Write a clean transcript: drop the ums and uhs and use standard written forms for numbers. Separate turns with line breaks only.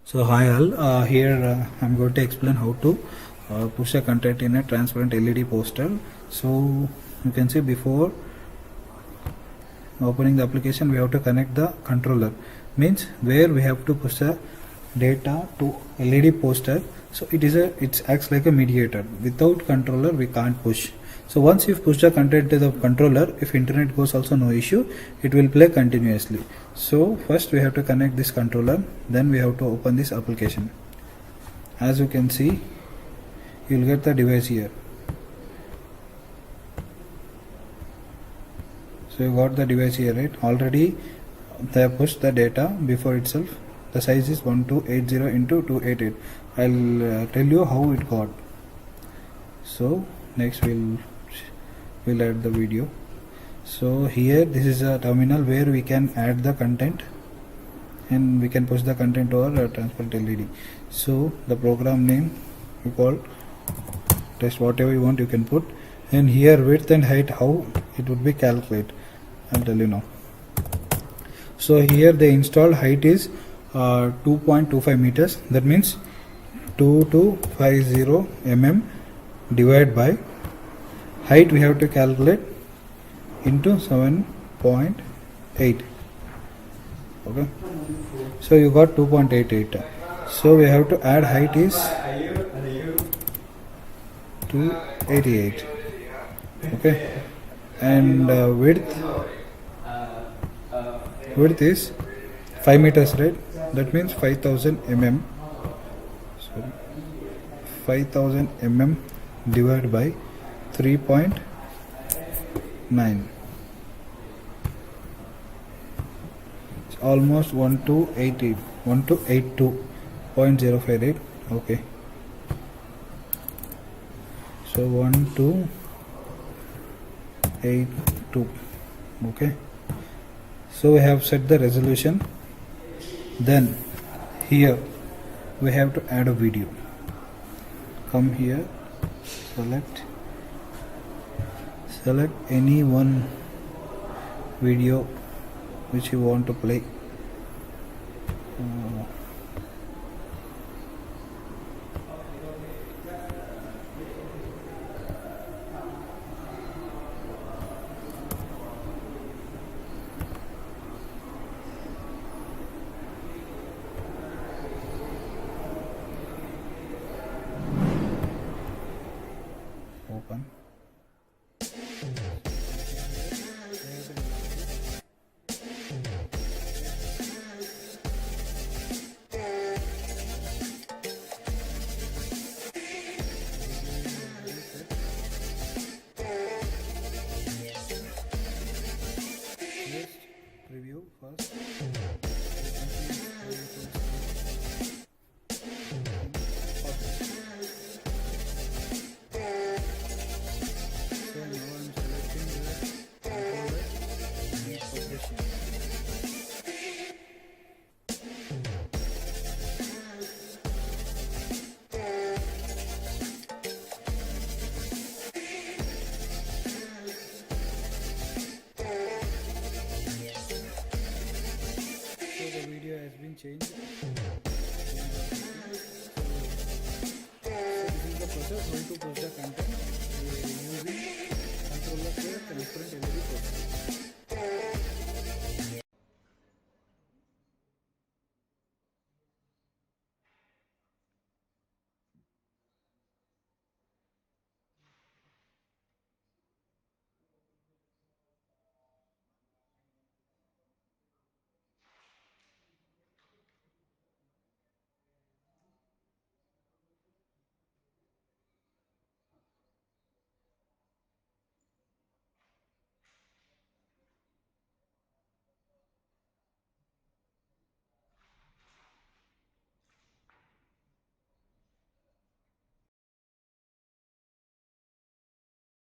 So hi all, here I'm going to explain how to push a content in a transparent LED poster. So you can see before opening the application we have to connect the controller, means where we have to push the data to LED poster. So it acts like a mediator. Without controller we can't push. So once you push the content to the controller, if internet goes also no issue, it will play continuously. So first we have to connect this controller, then we have to open this application. As you can see, you will get the device here. So you got the device here, right? Already they have pushed the data before itself. The size is 1280 into 288. I'll tell you how it got. So next we'll add the video. So here this is a terminal where we can add the content and we can push the content over a transparent LED. So the program name you call test, whatever you want you can put, and here width and height how it would be calculated, I'll tell you now. So here the installed height is 2.25 meters, that means 2250 mm divided by height we have to calculate into 7.8. okay, so you got 2.88. so we have to add height is 288. okay, and width is 5 meters, right? That means 5000 mm. So 5000 mm divided by 3.9. It's almost 1282.058. okay, so 1282. okay, so we have set the resolution. Then here we have to add a video. Come here, select any one video which you want to play. Open. Preview first. The video has been changed. So this is the process how to push the